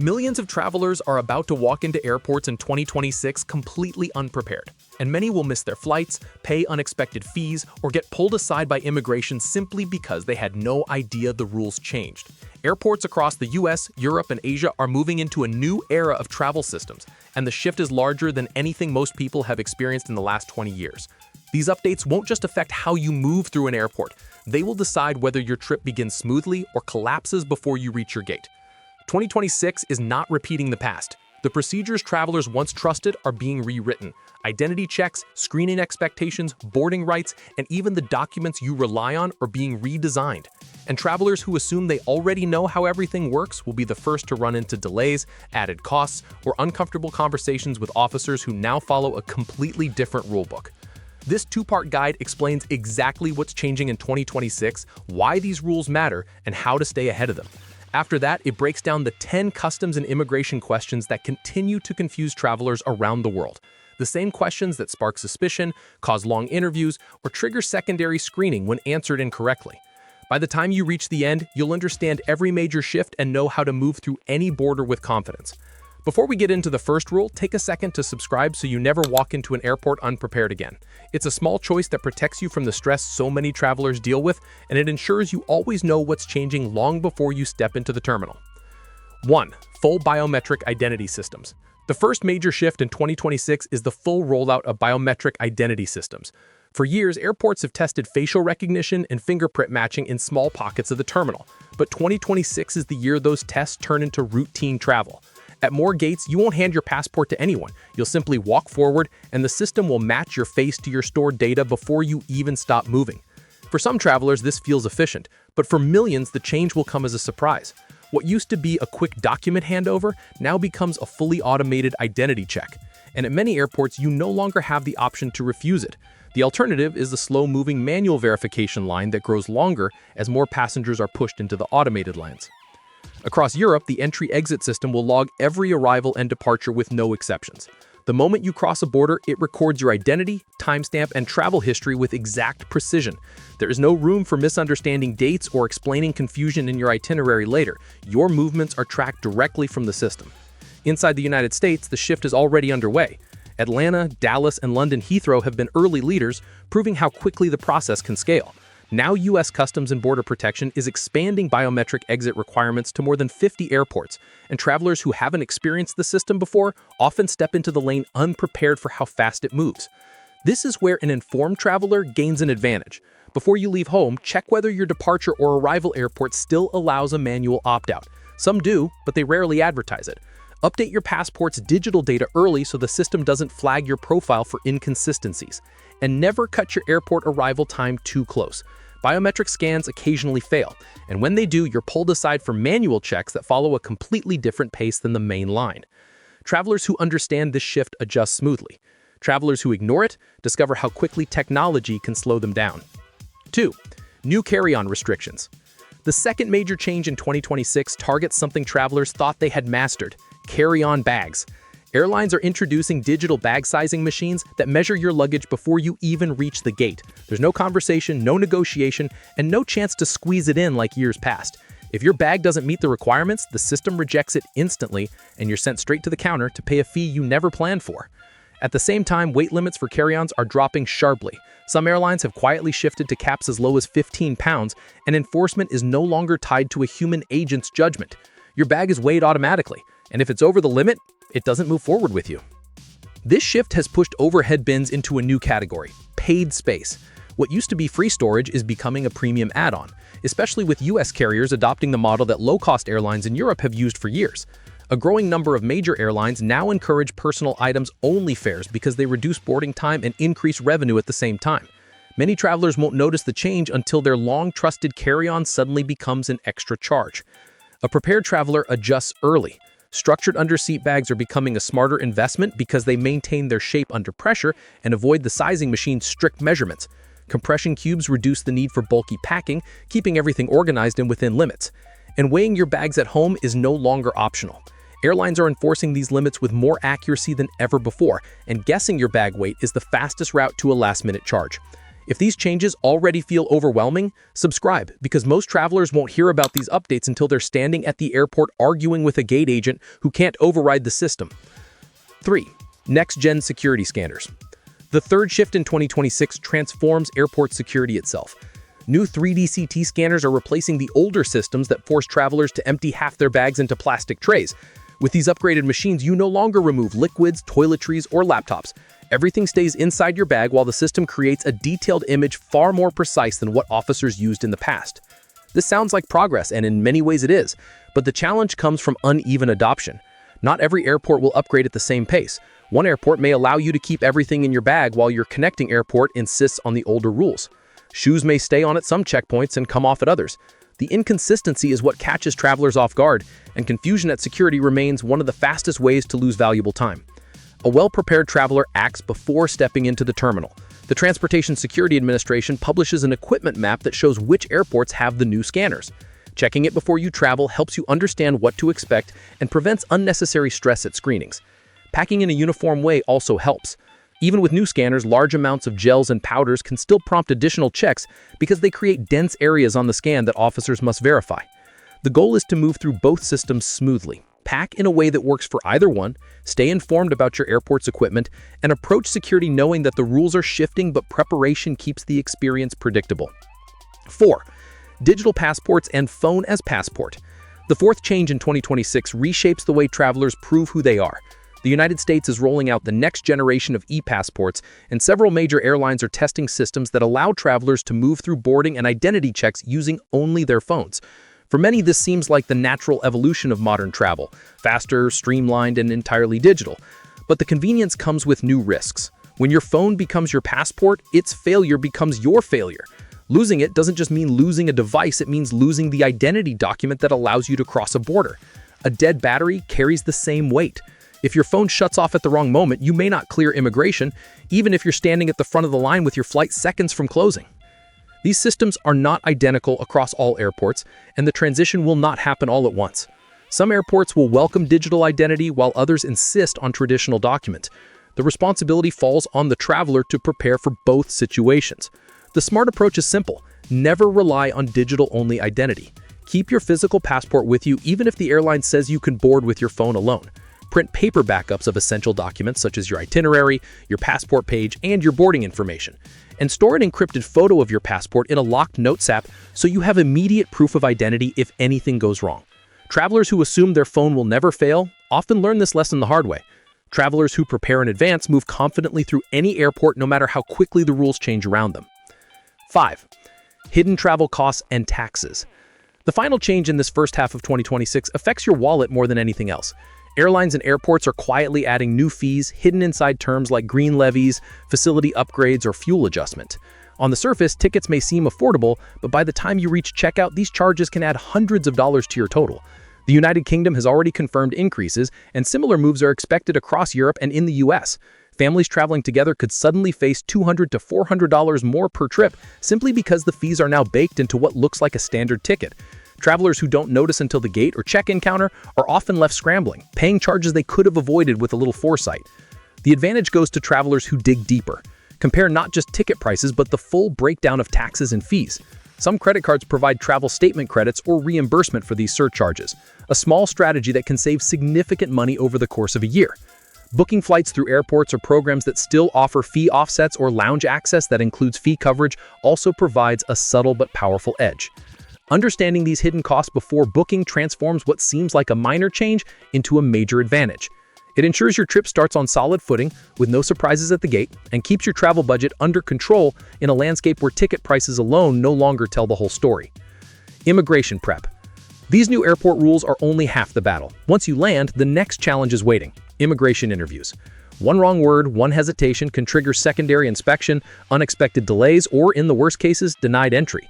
Millions of travelers are about to walk into airports in 2026 completely unprepared, and many will miss their flights, pay unexpected fees, or get pulled aside by immigration simply because they had no idea the rules changed. Airports across the US, Europe, and Asia are moving into a new era of travel systems, and the shift is larger than anything most people have experienced in the last 20 years. These updates won't just affect how you move through an airport, they will decide whether your trip begins smoothly or collapses before you reach your gate. 2026 is not repeating the past. The procedures travelers once trusted are being rewritten. Identity checks, screening expectations, boarding rights, and even the documents you rely on are being redesigned. And travelers who assume they already know how everything works will be the first to run into delays, added costs, or uncomfortable conversations with officers who now follow a completely different rulebook. This two-part guide explains exactly what's changing in 2026, why these rules matter, and how to stay ahead of them. After that, it breaks down the 10 customs and immigration questions that continue to confuse travelers around the world. The same questions that spark suspicion, cause long interviews, or trigger secondary screening when answered incorrectly. By the time you reach the end, you'll understand every major shift and know how to move through any border with confidence. Before we get into the first rule, take a second to subscribe so you never walk into an airport unprepared again. It's a small choice that protects you from the stress so many travelers deal with, and it ensures you always know what's changing long before you step into the terminal. 1. Full biometric identity systems. The first major shift in 2026 is the full rollout of biometric identity systems. For years, airports have tested facial recognition and fingerprint matching in small pockets of the terminal, but 2026 is the year those tests turn into routine travel. At more gates, you won't hand your passport to anyone. You'll simply walk forward, and the system will match your face to your stored data before you even stop moving. For some travelers, this feels efficient, but for millions, the change will come as a surprise. What used to be a quick document handover now becomes a fully automated identity check. And at many airports, you no longer have the option to refuse it. The alternative is the slow-moving manual verification line that grows longer as more passengers are pushed into the automated lines. Across Europe, the entry-exit system will log every arrival and departure with no exceptions. The moment you cross a border, it records your identity, timestamp, and travel history with exact precision. There is no room for misunderstanding dates or explaining confusion in your itinerary later. Your movements are tracked directly from the system. Inside the United States, the shift is already underway. Atlanta, Dallas, and London Heathrow have been early leaders, proving how quickly the process can scale. Now U.S. Customs and Border Protection is expanding biometric exit requirements to more than 50 airports, and travelers who haven't experienced the system before often step into the lane unprepared for how fast it moves. This is where an informed traveler gains an advantage. Before you leave home, check whether your departure or arrival airport still allows a manual opt-out. Some do, but they rarely advertise it. Update your passport's digital data early so the system doesn't flag your profile for inconsistencies. And never cut your airport arrival time too close. Biometric scans occasionally fail, and when they do, you're pulled aside for manual checks that follow a completely different pace than the main line. Travelers who understand this shift adjust smoothly. Travelers who ignore it discover how quickly technology can slow them down. 2. New carry-on restrictions. The second major change in 2026 targets something travelers thought they had mastered: carry-on bags. Airlines are introducing digital bag sizing machines that measure your luggage before you even reach the gate. There's no conversation, no negotiation, and no chance to squeeze it in like years past. If your bag doesn't meet the requirements, the system rejects it instantly, and you're sent straight to the counter to pay a fee you never planned for. At the same time, weight limits for carry-ons are dropping sharply. Some airlines have quietly shifted to caps as low as 15 pounds, and enforcement is no longer tied to a human agent's judgment. Your bag is weighed automatically, and if it's over the limit, it doesn't move forward with you. This shift has pushed overhead bins into a new category: paid space. What used to be free storage is becoming a premium add-on, especially with US carriers adopting the model that low-cost airlines in Europe have used for years. A growing number of major airlines now encourage personal items-only fares because they reduce boarding time and increase revenue at the same time. Many travelers won't notice the change until their long-trusted carry-on suddenly becomes an extra charge. A prepared traveler adjusts early. Structured underseat bags are becoming a smarter investment because they maintain their shape under pressure and avoid the sizing machine's strict measurements. Compression cubes reduce the need for bulky packing, keeping everything organized and within limits. And weighing your bags at home is no longer optional. Airlines are enforcing these limits with more accuracy than ever before, and guessing your bag weight is the fastest route to a last-minute charge. If these changes already feel overwhelming, subscribe, because most travelers won't hear about these updates until they're standing at the airport arguing with a gate agent who can't override the system. 3. Next-gen security scanners. The third shift in 2026 transforms airport security itself. New 3D CT scanners are replacing the older systems that force travelers to empty half their bags into plastic trays. With these upgraded machines, you no longer remove liquids, toiletries, or laptops. Everything stays inside your bag while the system creates a detailed image far more precise than what officers used in the past. This sounds like progress, and in many ways it is, but the challenge comes from uneven adoption. Not every airport will upgrade at the same pace. One airport may allow you to keep everything in your bag while your connecting airport insists on the older rules. Shoes may stay on at some checkpoints and come off at others. The inconsistency is what catches travelers off guard, and confusion at security remains one of the fastest ways to lose valuable time. A well-prepared traveler acts before stepping into the terminal. The Transportation Security Administration publishes an equipment map that shows which airports have the new scanners. Checking it before you travel helps you understand what to expect and prevents unnecessary stress at screenings. Packing in a uniform way also helps. Even with new scanners, large amounts of gels and powders can still prompt additional checks because they create dense areas on the scan that officers must verify. The goal is to move through both systems smoothly. Pack in a way that works for either one, stay informed about your airport's equipment, and approach security knowing that the rules are shifting but preparation keeps the experience predictable. 4. Digital passports and phone as passport. The fourth change in 2026 reshapes the way travelers prove who they are. The United States is rolling out the next generation of e-passports, and several major airlines are testing systems that allow travelers to move through boarding and identity checks using only their phones. For many, this seems like the natural evolution of modern travel, faster, streamlined, and entirely digital. But the convenience comes with new risks. When your phone becomes your passport, its failure becomes your failure. Losing it doesn't just mean losing a device, it means losing the identity document that allows you to cross a border. A dead battery carries the same weight. If your phone shuts off at the wrong moment, you may not clear immigration, even if you're standing at the front of the line with your flight seconds from closing. These systems are not identical across all airports, and the transition will not happen all at once. Some airports will welcome digital identity while others insist on traditional documents. The responsibility falls on the traveler to prepare for both situations. The smart approach is simple. Never rely on digital-only identity. Keep your physical passport with you even if the airline says you can board with your phone alone. Print paper backups of essential documents such as your itinerary, your passport page, and your boarding information. And store an encrypted photo of your passport in a locked notes app so you have immediate proof of identity if anything goes wrong. Travelers who assume their phone will never fail often learn this lesson the hard way. Travelers who prepare in advance move confidently through any airport no matter how quickly the rules change around them. 5. Hidden travel costs and taxes. The final change in this first half of 2026 affects your wallet more than anything else. Airlines and airports are quietly adding new fees hidden inside terms like green levies, facility upgrades, or fuel adjustment. On the surface, tickets may seem affordable, but by the time you reach checkout, these charges can add hundreds of dollars to your total. The United Kingdom has already confirmed increases, and similar moves are expected across Europe and in the US. Families traveling together could suddenly face $200 to $400 more per trip simply because the fees are now baked into what looks like a standard ticket. Travelers who don't notice until the gate or check-in counter are often left scrambling, paying charges they could have avoided with a little foresight. The advantage goes to travelers who dig deeper. Compare not just ticket prices, but the full breakdown of taxes and fees. Some credit cards provide travel statement credits or reimbursement for these surcharges, a small strategy that can save significant money over the course of a year. Booking flights through airports or programs that still offer fee offsets or lounge access that includes fee coverage also provides a subtle but powerful edge. Understanding these hidden costs before booking transforms what seems like a minor change into a major advantage. It ensures your trip starts on solid footing with no surprises at the gate and keeps your travel budget under control in a landscape where ticket prices alone no longer tell the whole story. Immigration prep. These new airport rules are only half the battle. Once you land, the next challenge is waiting: immigration interviews. One wrong word, one hesitation can trigger secondary inspection, unexpected delays, or in the worst cases, denied entry.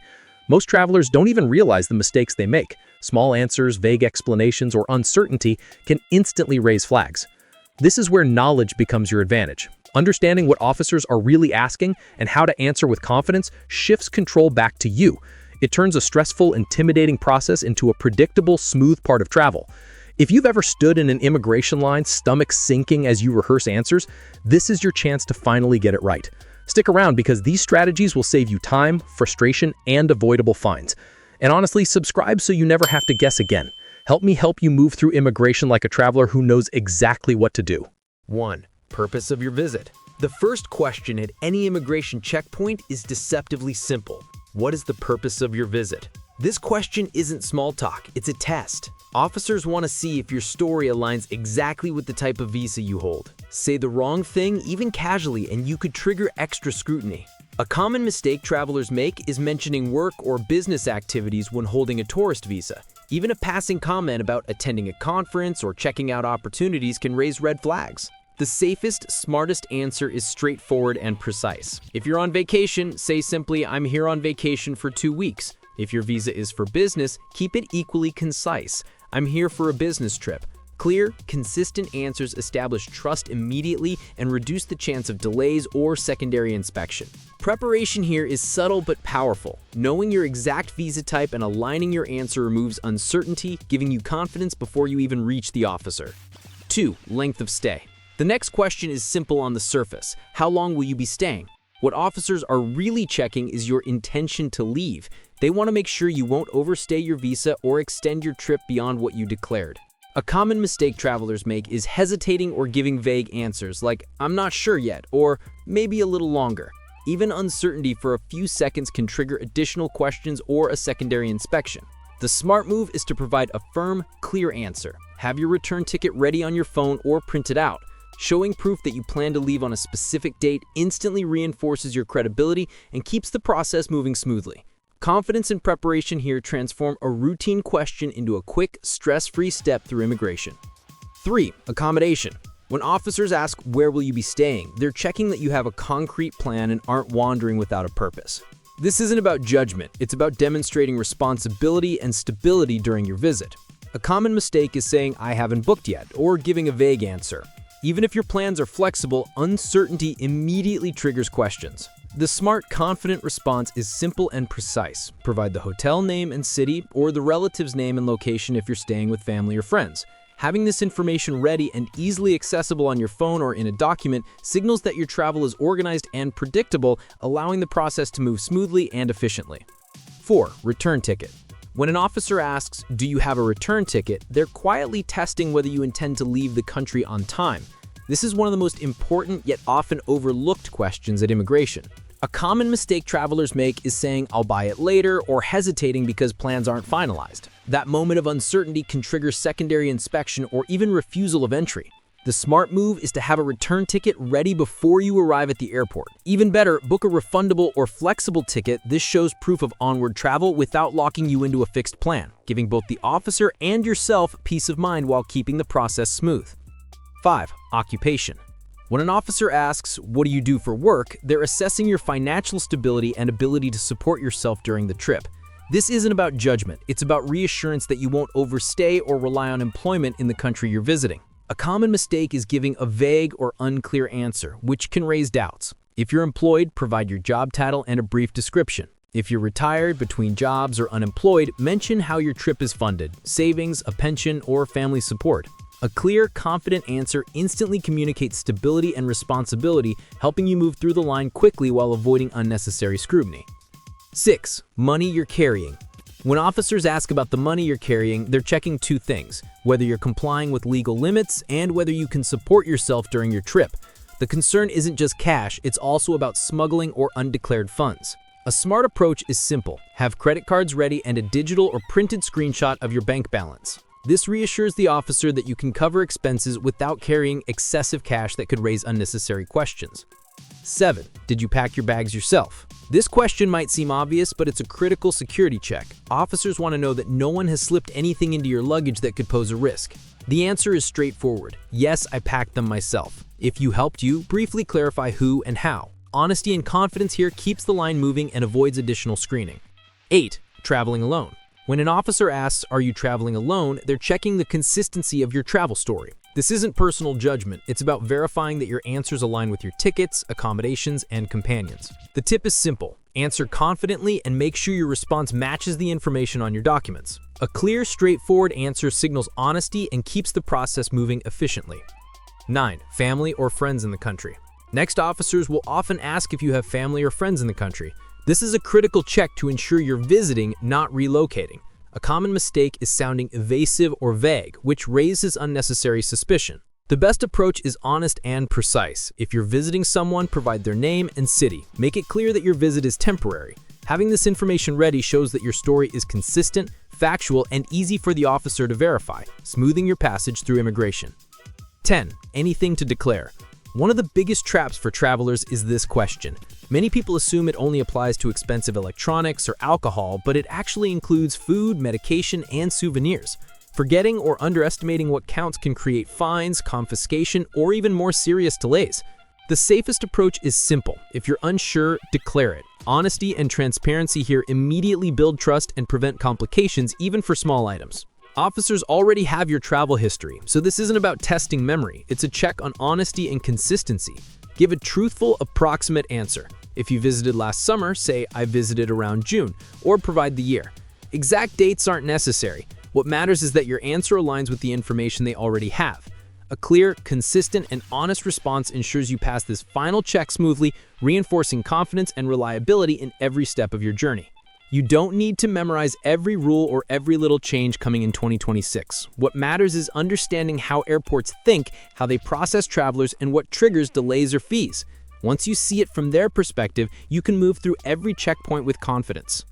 Most travelers don't even realize the mistakes they make. Small answers, vague explanations, or uncertainty can instantly raise flags. This is where knowledge becomes your advantage. Understanding what officers are really asking and how to answer with confidence shifts control back to you. It turns a stressful, intimidating process into a predictable, smooth part of travel. If you've ever stood in an immigration line, stomach sinking as you rehearse answers, this is your chance to finally get it right. Stick around because these strategies will save you time, frustration, and avoidable fines. And honestly, subscribe so you never have to guess again. Help me help you move through immigration like a traveler who knows exactly what to do. 1. Purpose of your visit. The first question at any immigration checkpoint is deceptively simple. What is the purpose of your visit? This question isn't small talk, it's a test. Officers want to see if your story aligns exactly with the type of visa you hold. Say the wrong thing, even casually, and you could trigger extra scrutiny. A common mistake travelers make is mentioning work or business activities when holding a tourist visa. Even a passing comment about attending a conference or checking out opportunities can raise red flags. The safest, smartest answer is straightforward and precise. If you're on vacation, say simply, "I'm here on vacation for 2 weeks." If your visa is for business, keep it equally concise. "I'm here for a business trip." Clear, consistent answers establish trust immediately and reduce the chance of delays or secondary inspection. Preparation here is subtle but powerful. Knowing your exact visa type and aligning your answer removes uncertainty, giving you confidence before you even reach the officer. 2. Length of stay. The next question is simple on the surface. How long will you be staying? What officers are really checking is your intention to leave. They want to make sure you won't overstay your visa or extend your trip beyond what you declared. A common mistake travelers make is hesitating or giving vague answers like, "I'm not sure yet," or "maybe a little longer." Even uncertainty for a few seconds can trigger additional questions or a secondary inspection. The smart move is to provide a firm, clear answer. Have your return ticket ready on your phone or print it out. Showing proof that you plan to leave on a specific date instantly reinforces your credibility and keeps the process moving smoothly. Confidence and preparation here transform a routine question into a quick, stress-free step through immigration. 3. Accommodation. When officers ask, "Where will you be staying?" they're checking that you have a concrete plan and aren't wandering without a purpose. This isn't about judgment, it's about demonstrating responsibility and stability during your visit. A common mistake is saying, "I haven't booked yet," or giving a vague answer. Even if your plans are flexible, uncertainty immediately triggers questions. The smart, confident response is simple and precise. Provide the hotel name and city, or the relative's name and location if you're staying with family or friends. Having this information ready and easily accessible on your phone or in a document signals that your travel is organized and predictable, allowing the process to move smoothly and efficiently. 4. Return ticket. When an officer asks, "Do you have a return ticket?" they're quietly testing whether you intend to leave the country on time. This is one of the most important yet often overlooked questions at immigration. A common mistake travelers make is saying, "I'll buy it later," or hesitating because plans aren't finalized. That moment of uncertainty can trigger secondary inspection or even refusal of entry. The smart move is to have a return ticket ready before you arrive at the airport. Even better, book a refundable or flexible ticket. This shows proof of onward travel without locking you into a fixed plan, giving both the officer and yourself peace of mind while keeping the process smooth. 5. Occupation. When an officer asks, "What do you do for work?" they're assessing your financial stability and ability to support yourself during the trip. This isn't about judgment, it's about reassurance that you won't overstay or rely on employment in the country you're visiting. A common mistake is giving a vague or unclear answer, which can raise doubts. If you're employed, provide your job title and a brief description. If you're retired, between jobs, or unemployed, mention how your trip is funded, savings, a pension, or family support. A clear, confident answer instantly communicates stability and responsibility, helping you move through the line quickly while avoiding unnecessary scrutiny. 6. Money you're carrying. When officers ask about the money you're carrying, they're checking 2 things: whether you're complying with legal limits and whether you can support yourself during your trip. The concern isn't just cash, it's also about smuggling or undeclared funds. A smart approach is simple. Have credit cards ready and a digital or printed screenshot of your bank balance. This reassures the officer that you can cover expenses without carrying excessive cash that could raise unnecessary questions. 7. Did you pack your bags yourself? This question might seem obvious, but it's a critical security check. Officers want to know that no one has slipped anything into your luggage that could pose a risk. The answer is straightforward. Yes, I packed them myself. If you helped you, briefly clarify who and how. Honesty and confidence here keeps the line moving and avoids additional screening. 8. Traveling alone. When an officer asks, "Are you traveling alone?" they're checking the consistency of your travel story. This isn't personal judgment, it's about verifying that your answers align with your tickets, accommodations, and companions. The tip is simple. Answer confidently and make sure your response matches the information on your documents. A clear, straightforward answer signals honesty and keeps the process moving efficiently. 9. Family or friends in the country. Next, officers will often ask if you have family or friends in the country. This is a critical check to ensure you're visiting, not relocating. A common mistake is sounding evasive or vague, which raises unnecessary suspicion. The best approach is honest and precise. If you're visiting someone, provide their name and city. Make it clear that your visit is temporary. Having this information ready shows that your story is consistent, factual, and easy for the officer to verify, smoothing your passage through immigration. 10. Anything to declare. One of the biggest traps for travelers is this question. Many people assume it only applies to expensive electronics or alcohol, but it actually includes food, medication, and souvenirs. Forgetting or underestimating what counts can create fines, confiscation, or even more serious delays. The safest approach is simple. If you're unsure, declare it. Honesty and transparency here immediately build trust and prevent complications, even for small items. Officers already have your travel history, so this isn't about testing memory. It's a check on honesty and consistency. Give a truthful, approximate answer. If you visited last summer, say, "I visited around June," or provide the year. Exact dates aren't necessary. What matters is that your answer aligns with the information they already have. A clear, consistent, and honest response ensures you pass this final check smoothly, reinforcing confidence and reliability in every step of your journey. You don't need to memorize every rule or every little change coming in 2026. What matters is understanding how airports think, how they process travelers, and what triggers delays or fees. Once you see it from their perspective, you can move through every checkpoint with confidence.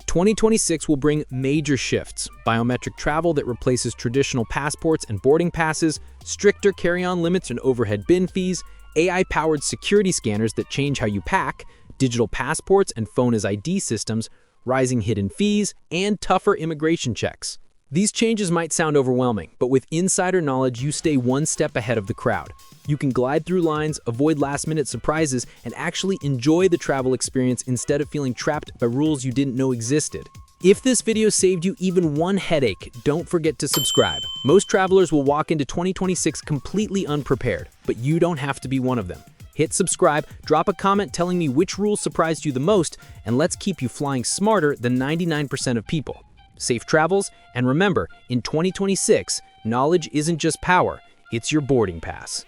2026 will bring major shifts: biometric travel that replaces traditional passports and boarding passes, stricter carry-on limits and overhead bin fees, AI-powered security scanners that change how you pack, digital passports and phone as ID systems, rising hidden fees, and tougher immigration checks. These changes might sound overwhelming, but with insider knowledge, you stay one step ahead of the crowd. You can glide through lines, avoid last-minute surprises, and actually enjoy the travel experience instead of feeling trapped by rules you didn't know existed. If this video saved you even one headache, don't forget to subscribe. Most travelers will walk into 2026 completely unprepared, but you don't have to be one of them. Hit subscribe, drop a comment telling me which rule surprised you the most, and let's keep you flying smarter than 99% of people. Safe travels, and remember, in 2026, knowledge isn't just power, it's your boarding pass.